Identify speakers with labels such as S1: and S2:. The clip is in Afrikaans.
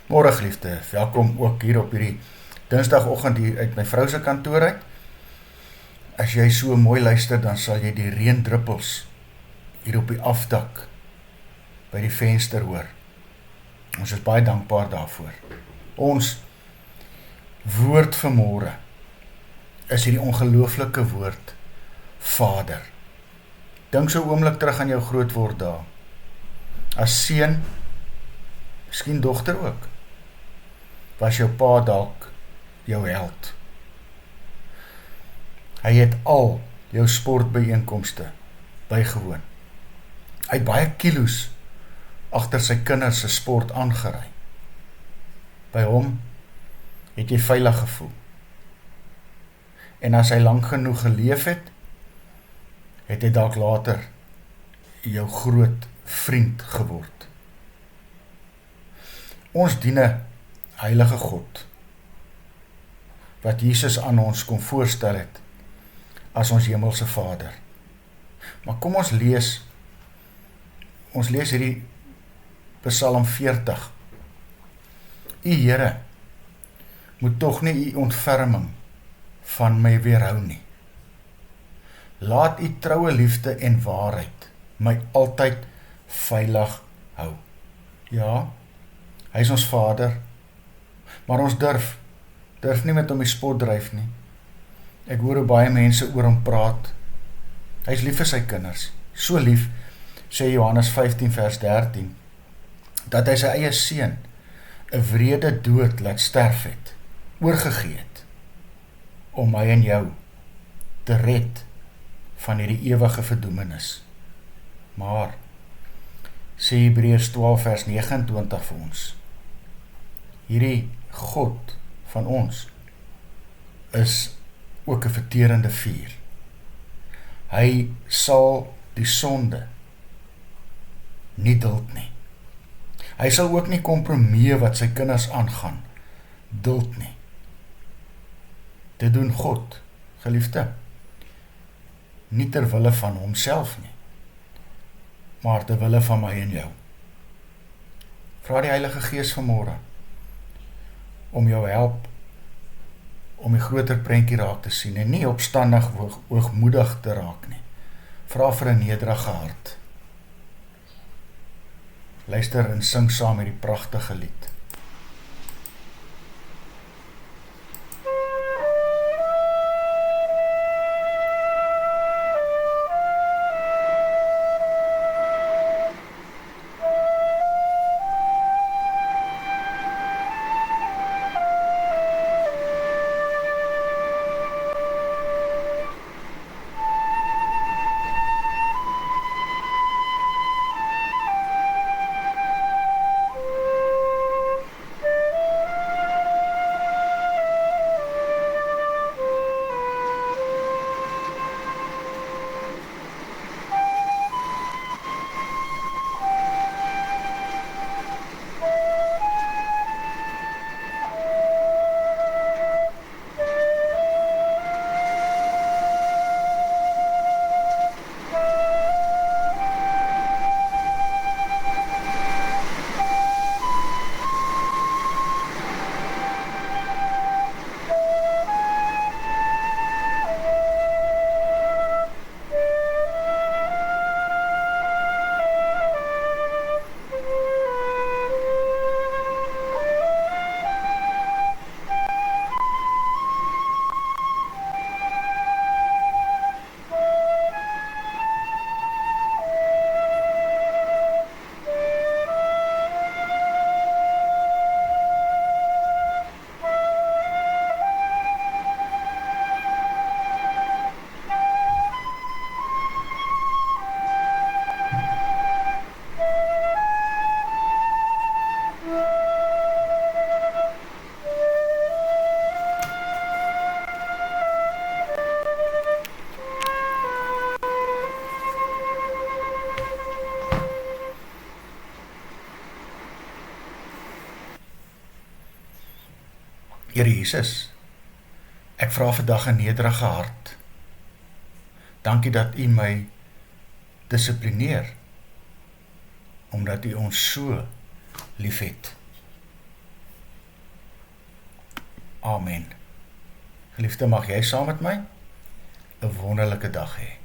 S1: Môre geliefde, welkom ook hier op hierdie Dinsdagoggend hier uit my vrou se kantoor uit. As jy so mooi luister, dan sal jy die reendruppels hier op die afdak by die venster hoor. Ons is baie dankbaar daarvoor. Ons woord vanmôre is hierdie ongelooflike woord Vader. Dink so 'n oomblik terug aan jou grootword dae. As seun, miskien dogter ook, was jou pa dalk jou held. Hy het al jou sportbyeenkomste bygewoon. Hy het baie kilos agter sy kinders se sport aangery. By hom het jy veilig gevoel. En as hy lank genoeg geleef het, het hy dalk later jou groot vriend geword. Ons dien 'n heilige God, wat Jesus aan ons kom voorstel het as ons hemelse Vader. Maar kom ons lees hierdie Psalm 40. U Here, moet tog nie u ontferming van my weerhou nie. Laat u troue liefde en waarheid my altyd veilig hou. Ja, hy is ons Vader, maar ons durf nie met hom die spot dryf nie. Ek hoor hoe baie mense oor hom praat. Hy is lief vir sy kinders. So lief, sê Johannes 15 vers 13, dat hy sy eie seun 'n wrede dood laat sterf het, oorgegee het, om my en jou te red van hierdie ewige verdoemenis. Maar, sê Hebreërs 12 vers 29 vir ons, hierdie God van ons is ook 'n verterende vuur. Hy sal die sonde nie duld nie. Hy sal ook nie kompromieë wat sy kinders aangaan duld nie. Dit doen God, geliefde, nie ter wille van homself nie, maar ter wille van my en jou. Vra die Heilige Gees vanmôre om jou help om die groter prentjie raak te sien en nie opstandig hoogmoedig te raak nie. Vra vir 'n nederige hart. Luister en sing saam met die pragtige lied. Here Jesus, ek vra vandag 'n nederige hart. Dankie dat U my dissiplineer, omdat U ons so liefhet. Amen. Geliefde, mag jy saam met my 'n wonderlike dag hê.